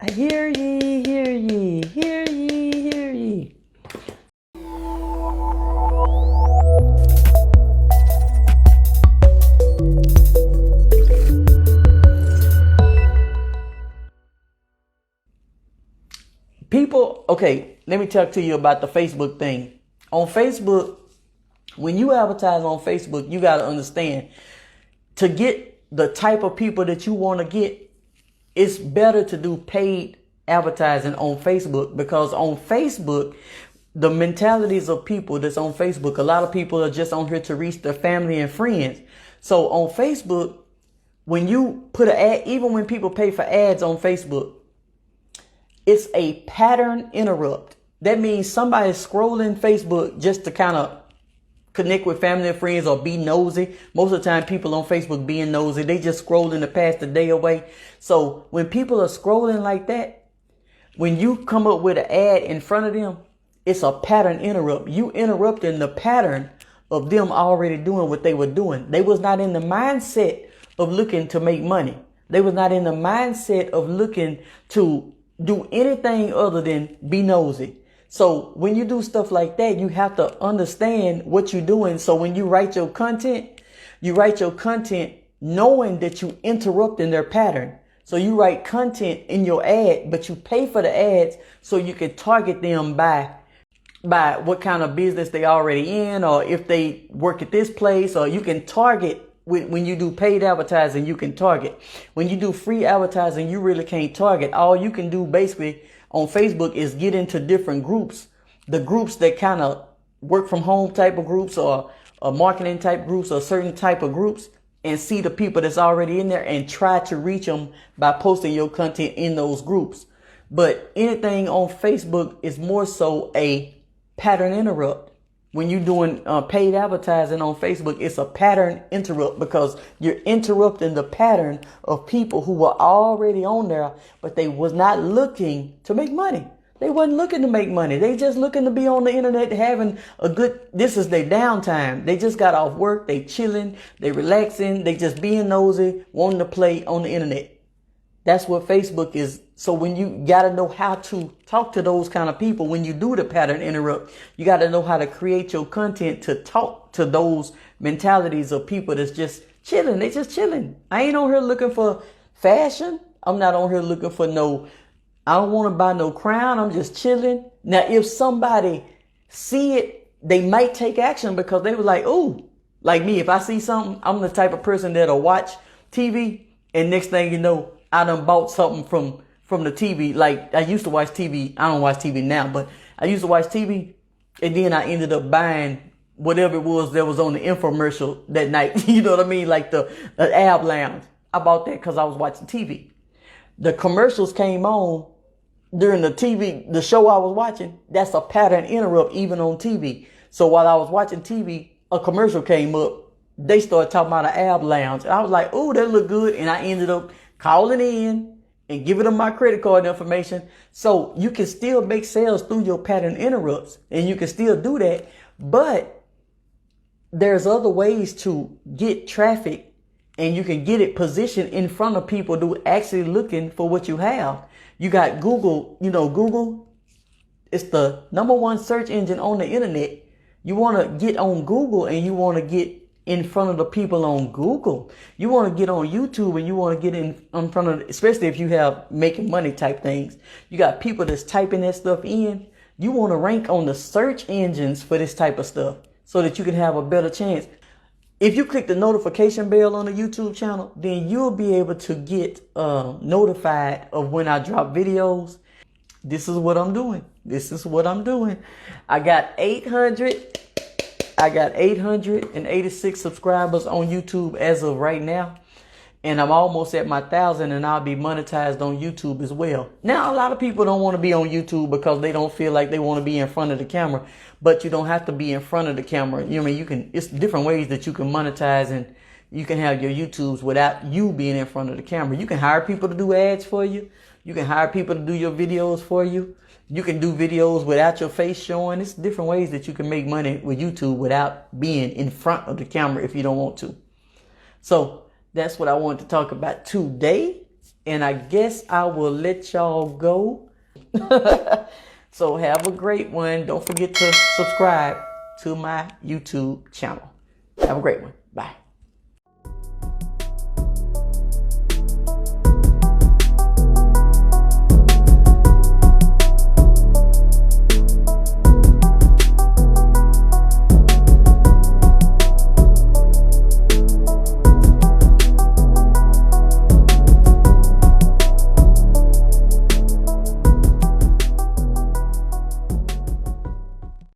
Hear ye, hear ye, hear ye, hear ye. People, okay, let me talk to you about the Facebook thing. On Facebook, when you advertise on Facebook, you got to understand, to get the type of people that you want to get, it's better to do paid advertising on Facebook, because on Facebook, the mentalities of people that's on Facebook, a lot of people are just on here to reach their family and friends. So on Facebook, when you put an ad, even when people pay for ads on Facebook, it's a pattern interrupt. That means somebody's scrolling Facebook just to kind of connect with family and friends or be nosy. Most of the time, people on Facebook being nosy, they just scrolling to pass the day away. So when people are scrolling like that, when you come up with an ad in front of them, it's a pattern interrupt. You interrupting the pattern of them already doing what they were doing. They was not in the mindset of looking to make money. They was not in the mindset of looking to do anything other than be nosy. So when you do stuff like that, you have to understand what you're doing. So when you write your content knowing that you interrupting their pattern. So you write content in your ad, but you pay for the ads so you can target them by what kind of business they already in, or if they work at this place, or you can target. When you do paid advertising, you can target. When you do free advertising, you really can't target. All you can do basically on Facebook is get into different groups. The groups that kind of work from home type of groups, or marketing type groups, or certain type of groups, and see the people that's already in there and try to reach them by posting your content in those groups. But anything on Facebook is more so a pattern interrupt. When you're doing paid advertising on Facebook, it's a pattern interrupt, because you're interrupting the pattern of people who were already on there, but they was not looking to make money. They wasn't looking to make money. They just looking to be on the internet, having a good, this is their downtime. They just got off work. They chilling, they relaxing, they just being nosy, wanting to play on the internet. That's what Facebook is. So when you got to know how to talk to those kind of people, when you do the pattern interrupt, you got to know how to create your content to talk to those mentalities of people that's just chilling. They just chilling. I ain't on here looking for fashion. I'm not on here looking for I don't want to buy no crown. I'm just chilling. Now, if somebody see it, they might take action, because they were like, ooh, like me, if I see something, I'm the type of person that'll watch TV, and next thing you know, I done bought something from the TV. Like, I used to watch TV. I don't watch TV now, but I used to watch TV, and then I ended up buying whatever it was that was on the infomercial that night. You know what I mean? Like the Ab Lounge. I bought that because I was watching TV. The commercials came on during the show I was watching. That's a pattern interrupt even on TV. So while I was watching TV, a commercial came up. They started talking about the Ab Lounge. And I was like, oh, that look good. And I ended up calling in and giving them my credit card information. So you can still make sales through your pattern interrupts, and you can still do that. But there's other ways to get traffic, and you can get it positioned in front of people who are actually looking for what you have. You got Google. Google, it's the #1 search engine on the internet. You want to get on Google, and you want to get in front of the people on Google. You want to get on YouTube, and you want to get in front of, especially if you have making money type things. You got people that's typing that stuff in. You want to rank on the search engines for this type of stuff so that you can have a better chance. If you click the notification bell on the YouTube channel, then you'll be able to get notified of when I drop videos. This is what I'm doing. I got 886 subscribers on YouTube as of right now. And I'm almost at my 1,000, and I'll be monetized on YouTube as well. Now, a lot of people don't want to be on YouTube because they don't feel like they want to be in front of the camera. But you don't have to be in front of the camera. You know what I mean? It's different ways that you can monetize, and you can have your YouTubes without you being in front of the camera. You can hire people to do ads for you. You can hire people to do your videos for you. You can do videos without your face showing. It's different ways that you can make money with YouTube without being in front of the camera if you don't want to. So that's what I wanted to talk about today. And I guess I will let y'all go. So have a great one. Don't forget to subscribe to my YouTube channel. Have a great one. Bye.